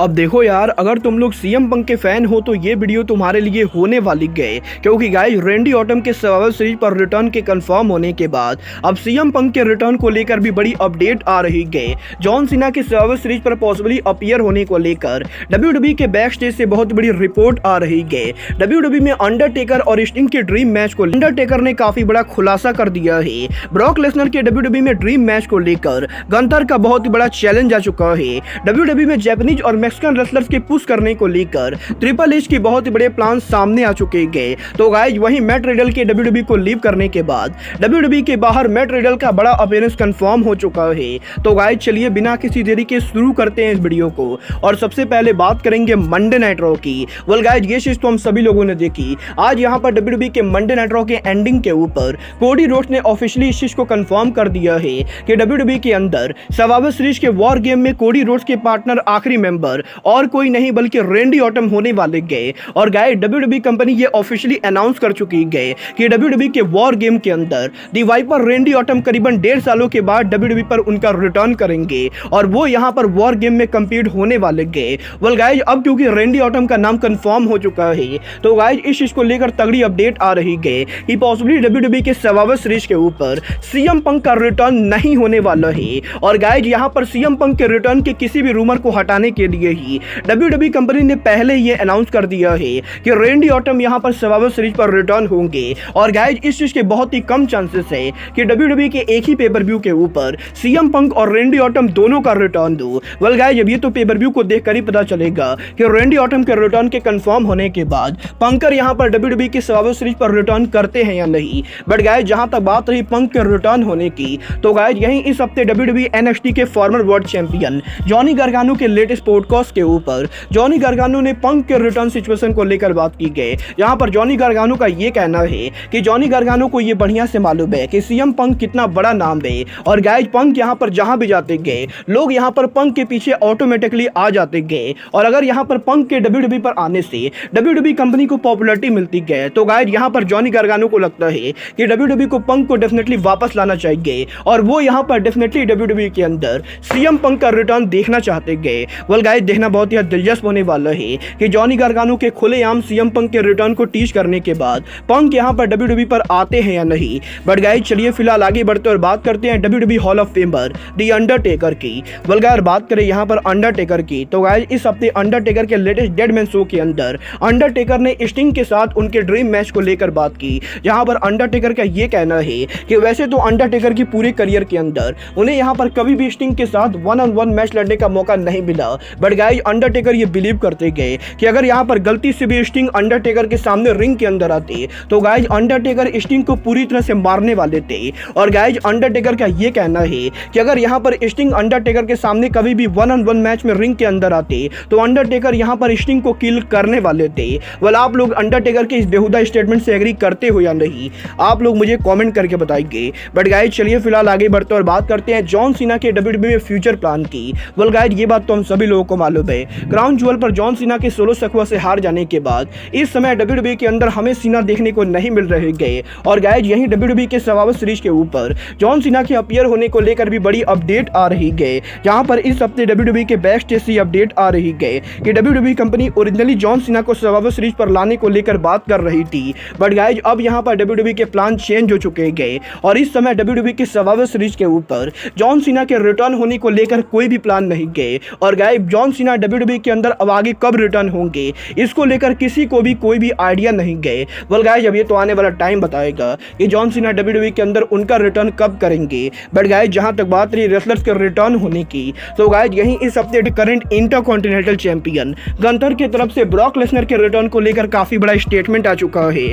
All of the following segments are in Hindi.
अब देखो यार, अगर तुम लोग सीएम पंक के फैन हो तो ये वीडियो तुम्हारे लिए होने वाली गए, क्योंकि गाइस रैंडी ऑर्टन के सर्वाइवल सीरीज पर रिटर्न के कंफर्म होने के बाद अब सीएम पंक के रिटर्न को लेकर भी बड़ी अपडेट आ रही गए। जॉन सीना के सर्वाइवल सीरीज पर पॉसिबली अपीयर होने को लेकर डब्ल्यूडब्ल्यूई के बैक स्टेज से बहुत बड़ी रिपोर्ट आ रही गए। डब्ल्यूडब्ल्यूई में अंडरटेकर और स्टिंग के ड्रीम मैच को अंडरटेकर ने काफी बड़ा खुलासा कर दिया है। ब्रॉक लेसनर के डब्ल्यूडब्ल्यूई में ड्रीम मैच को लेकर गंथर का बहुत ही बड़ा चैलेंज आ चुका है। डब्ल्यूडब्ल्यूई में जापानीज और मैक्सिकन रेसलर्स के पुश करने को लेकर ट्रिपल एच के बहुत ही बड़े प्लान सामने आ चुके गए। तो गाइस वहीं मैट रिडल के डब्ल्यूडब्ल्यूई को लीव करने के बाद डब्ल्यूडब्ल्यूई के बाहर मैट रिडल का बड़ा अपीयरेंस कंफर्म हो चुका है। तो गाइस चलिए बिना किसी देरी के शुरू करते हैं इस वीडियो को, और सबसे पहले बात करेंगे मंडे नाइट रॉ की। वेल गाइस ये चीज तो हम सभी लोगों ने देखी। आज यहाँ पर डब्ल्यूडब्ल्यूई के मंडे नाइट रॉ के एंडिंग के ऊपर कोडी रोड्स ने ऑफिशियली इस चीज को कंफर्म कर दिया है कि डब्ल्यूडब्ल्यूई के अंदर सर्वाइवल सीरीज के वॉर गेम में कोडी रोड्स के पार्टनर आखिरी मेंबर और कोई नहीं बल्कि रैंडी ऑर्टन होने वाले गए। और गाइस डब्ल्यूडब्ल्यूई कंपनी ये ऑफिशियली अनाउंस कर चुकी गए कि डब्ल्यूडब्ल्यूई के वॉर गेम के अंदर दी वाइपर रैंडी ऑर्टन करीबन 1.5 सालों के बाद डब्ल्यूडब्ल्यूई पर उनका रिटर्न करेंगे और वो यहां पर वॉर गेम में कंपीट होने वाले गए। वेल गाइस अब क्योंकि रैंडी ऑर्टन का नाम कंफर्म हो चुका है तो गाइस इस चीज को लेकर तगड़ी अपडेट आ रही गए कि पॉसिबली डब्ल्यूडब्ल्यूई के सर्वाइवल सीरीज के ऊपर सीएम पंक का रिटर्न नहीं होने वाला है। और गाइस यहां पर सीएम पंक के रिटर्न के किसी भी रूमर को हटाने के लिए ही डब्ल्यूडब्ल्यूई कंपनी ने पहले ये अनाउंस कर दिया है कि रैंडी ऑर्टन यहां पर सर्वाइवल सीरीज पर रिटर्न होंगे। और गाइस इस चीज के बहुत ही कम चांसेस है कि डब्ल्यूडब्ल्यूई के एक ही पेपर व्यू के ऊपर सीएम पंक और रैंडी ऑर्टन दोनों का रिटर्न दो। वेल गाइस अब ये तो पेपर व्यू को देखकर ही पता चलेगा कि रैंडी ऑर्टन के रिटर्न के कंफर्म होने के बाद पंकर यहां पर डब्ल्यूडब्ल्यूई की सर्वाइवल सीरीज पर रिटर्न करते हैं या नहीं। बट गाइस जहां तक बात रही पंक के रिटर्न होने की तो गाइस यही इस हफ्ते डब्ल्यूडब्ल्यूई एनएक्सटी के farmer world champion Johnny Gargano के लेटेस्ट पॉडकास्ट के ऊपर जॉनी गार्गानो ने पंक के रिटर्न सिचुएशन को लेकर बात की गई। यहां पर जॉनी गार्गानो का ये कहना है कि जॉनी गार्गानो को ये बढ़िया से मालूम है कि सीएम पंक कितना बड़ा नाम है। और गाइस पंक यहां पर जहां भी जाते गए लोग यहां पर पंक के पीछे ऑटोमेटिकली आ जाते गए। और अगर यहां पर पंक के डब्ल्यूडब्ल्यूई पर आने से डब्ल्यूडब्ल्यूई कंपनी को पॉपुलैरिटी मिलती गई तो गाइस यहां पर जॉनी गार्गानो को लगता है कि डब्ल्यूडब्ल्यूई को पंक को डेफिनेटली वापस लाना चाहिए और वो यहां पर डेफिनेटली डब्ल्यूडब्ल्यूई के अंदर सीएम पंक का रिटर्न देखना चाहते गए। वेल गाइस देखना बहुत ही दिलचस्प होने वाला है कि जॉनी गार्गानो के खुलेआम सीएम पंक के रिटर्न को टीच करने के बाद पंक यहां पर डब्ल्यूडब्ल्यूई पर आते हैं या नहीं। बट गाइस चलिए फिलहाल आगे बढ़ते और बात करते हैं WWE hall of famer the Undertaker की। वेल गाइस बात करें यहां पर अंडरटेकर की तो गाइस इस हफ्ते अंडरटेकर के लेटेस्ट डेड मैन शो के अंदर अंडरटेकर ने स्टिंग के साथ उनके ड्रीम मैच को लेकर बात की। जहां पर अंडरटेकर का ये कहना है कि वैसे तो अंडरटेकर की पूरे करियर के अंदर उन्हें यहां पर कभी भी स्टिंग के साथ 1-on-1 मैच लड़ने का मौका नहीं मिला। बट गाइस अंडरटेकर ये बिलीव करते गए कि अगर यहां पर गलती से भी स्टिंग अंडरटेकर के सामने रिंग के अंदर आते तो गाइस अंडरटेकर स्टिंग को पूरी तरह से मारने वाले थे। और गाइस अंडरटेकर का ये कहना है कि अगर यहां पर स्टिंग अंडरटेकर के सामने कभी भी 1-on-1 मैच में रिंग के अंदर आते तो अंडरटेकर यहां पर स्टिंग को किल करने वाले थे। वेल आप लोग अंडरटेकर के इस बेहुदा स्टेटमेंट से एग्री करते हो या नहीं, आप लोग मुझे कमेंट करके बताइए। बट गाइस चलिए फिलहाल आगे बढ़ते और बात करते हैं जॉन सीना के डब्ल्यूडब्ल्यूई में फ्यूचर प्लान की। वेल गाइस ये बात तो हम सभी लोगों को मालूम है, क्राउन ज्वेल पर जॉन सीना के सोलो सक्वा से हार जाने के बाद इस समय डब्ल्यूडब्ल्यूई के अंदर हमें सीना देखने को नहीं मिल रहे गए। और गाइस यही डब्ल्यूडब्ल्यूई के सर्वाइवल सीरीज के ऊपर जॉन सीना के अपीयर होने को लेकर भी बड़ी अपडेट आ रही गए। जहां पर इस हफ्ते डब्ल्यूडब्ल्यूई के बैक स्टेज से अपडेट आ रही गए कि WWE company originally John Cena को सर्वाइवल सीरीज पर लाने को लेकर बात कर रही थी। बट गाइस अब यहां पर डब्ल्यूडब्ल्यूई के प्लान चेंज हो चुके गए और इस समय डब्ल्यूडब्ल्यूई के सर्वाइवल सीरीज के ऊपर जॉन सीना के रिटर्न होने को लेकर कोई भी प्लान नहीं गए। और गाइस जॉन सीना डब्ल्यूडब्ल्यूई के अंदर अब आगे कब रिटर्न होंगे इसको लेकर किसी को भी कोई भी आइडिया नहीं गए। वेल गाइस अब ये तो आने वाला टाइम बताएगा कि जॉन सीना डब्ल्यूडब्ल्यूई के अंदर उनका रिटर्न कब करेंगे। बट गाइस जहां तक बात रही रेसलर्स के रिटर्न होने की तो गाइस यही इस हफ्ते करंट इंटरकॉन्टिनेंटल चैंपियन गंथर की तरफ से ब्रॉक लेसनर के रिटर्न को लेकर काफी बड़ा स्टेटमेंट आ चुका है।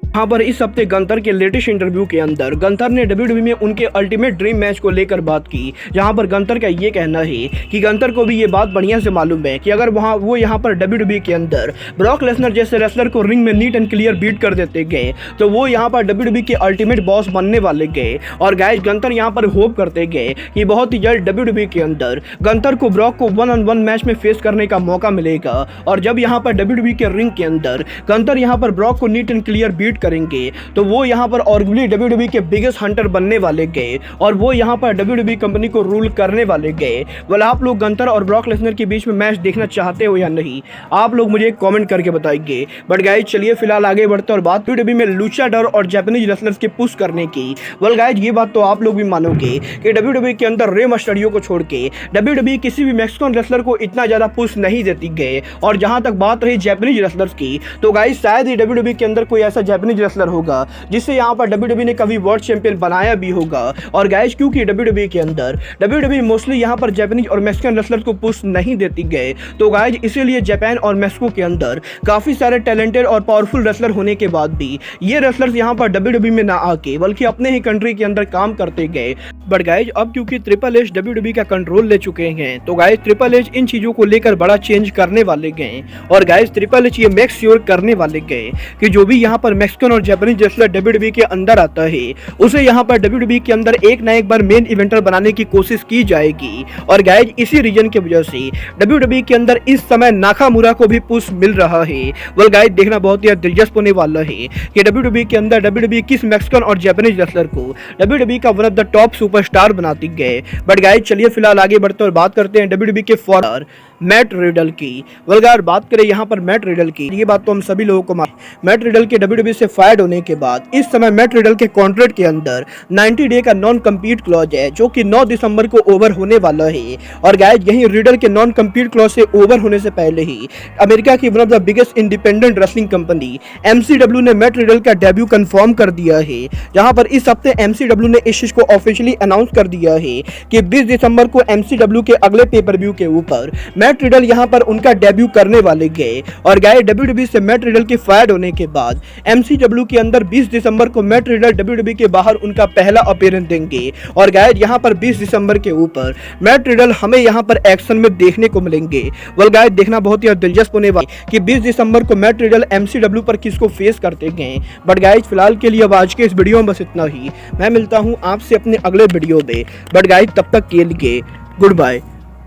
यहाँ पर इस हफ्ते गंथर के लेटेस्ट इंटरव्यू के अंदर गंथर ने डब्ल्यूडब्ल्यूई में उनके अल्टीमेट ड्रीम मैच को लेकर बात की। जहां पर गंथर का ये कहना है कि गंथर को भी ये बात बढ़िया से मालूम है कि अगर वो यहाँ पर डब्ल्यूडब्ल्यूई के अंदर ब्रॉक लेसनर जैसे रेसलर को रिंग में नीट एंड क्लियर बीट कर देते गए तो वो यहाँ पर डब्ल्यूडब्ल्यूई के अल्टीमेट बॉस बनने वाले गए। और गाइस गंथर यहाँ पर होप करते गए कि बहुत ही जल्द डब्ल्यूडब्ल्यूई के अंदर गंथर को ब्रॉक को 1-on-1 मैच में फेस करने का मौका मिलेगा। और जब यहाँ पर डब्ल्यूडब्ल्यूई के रिंग के अंदर गंथर यहाँ पर ब्रॉक को नीट एंड क्लियर बीट करेंगे तो वो यहाँ पर ऑर्गुली WWE के बिगेस्ट हंटर बनने वाले गए और वो यहाँ पर WWE कंपनी को रूल करने वाले गए। वाला आप लोग गंतर और ब्रॉक लेसनर के बीच में मैच देखना चाहते हो या नहीं, आप लोग मुझे कमेंट करके बताइए। बट गाइज चलिए फिलहाल आगे बढ़ते और बात WWE में लुचाडोर और जापानीज रेसलर्स के पुश करने की। वेल गाइज ये बात तो आप लोग भी मानोगे कि WWE के अंदर रे मस्टरियो को छोड़ के WWE किसी भी मैक्सिकन रेसलर को इतना ज्यादा पुश नहीं देती गए। और जहां तक बात रही जापानीज रेसलर्स की तो गाइज शायद ही WWE के अंदर कोई ऐसा जापानीज रेसलर होगा जिससे यहाँ पर WWE ने कभी वर्ल्ड चैंपियन बनाया भी होगा। और गाइज क्योंकि WWE के अंदर WWE मोस्टली यहाँ पर जापानीज और मैक्सिकन रेसलर को पुश नहीं देती गए, तो गाइज इसीलिए जापान और मैक्सिको के अंदर काफी सारे टैलेंटेड और पावरफुल रेसलर होने के बाद भी ये रेसलर्स यहाँ पर WWE में ना आके बल्कि अपने ही कंट्री के अंदर काम करते गए। बट गाइज अब क्योंकि ट्रिपल एच WWE का कंट्रोल ले चुके हैं तो गाइज ट्रिपल एच इन चीजों को लेकर बड़ा चेंज करने वाले गए। और गाइज ट्रिपल एच ये मेक श्योर करने वाले गए कि जो भी यहाँ पर मैक्सिकन और जापानीज रेसलर WWE के अंदर आता है उसे यहाँ पर WWE के अंदर एक ना एक बार मेन इवेंटर बनाने की कोशिश की जाएगी। और गाइज इसी रीजन की वजह से WWE के अंदर इस समय नाकामुरा को भी पुश मिल रहा है। वेल गाइज देखना बहुत ही दिलचस्प होने वाला है कि WWE के अंदर WWE किस मैक्सिकन और जापानीज रेसलर को WWE का one of the top superstar बनाती गए। बट गाइज चलिए फिलहाल आगे बढ़ते और बात करते हैं WWE के फॉरनर मैट रिडल की। वेल गाइज बात करें यहाँ पर मैट रिडल की, ये बात तो हम सभी लोगों को मैट रिडल के WWE से फायर्ड होने के बाद इस समय मैट रिडल के कॉन्ट्रैक्ट के अंदर 90 डे का नॉन कम्पीट क्लॉज है जो कि 9 दिसंबर को ओवर होने वाला है। और गाइज यही रिडल के नॉन कम्पीट क्लॉज से ओवर होने से पहले ही अमेरिका की one of the biggest independent wrestling company MCW ने मैट रिडल का डेब्यू कंफर्म कर दिया है। जहां पर इस हफ्ते MCW ने इस चीज को ऑफिशियली अनाउंस कर दिया है कि 20 दिसंबर को MCW के अगले पेपर व्यू के ऊपर मैट रिडल यहां पर उनका डेब्यू करने वाले गए। और गाइस WWE से मैट रिडल के फायर्ड होने के बाद MCW के अंदर 20 दिसंबर को मैट रिडल WWE के बाहर उनका पहला अपीयरेंस देंगे। और गाइस यहां पर 20 दिसंबर के ऊपर मैट रिडल हमें यहां पर एक्शन में देखने को मिलेंगे। वेल गाइस देखना बहुत ही दिलचस्प होने वाला है कि 20 दिसंबर को मैट रिडल MCW पर किसको फेस करते गए। बट गाइस फिलहाल के लिए अब आज के इस वीडियो में बस इतना ही। मैं मिलता हूं आपसे अपने अगले वीडियो में। बट गाइस तब तक के लिए goodbye,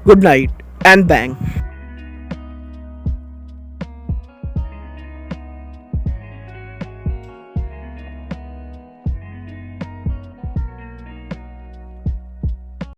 good night and bang.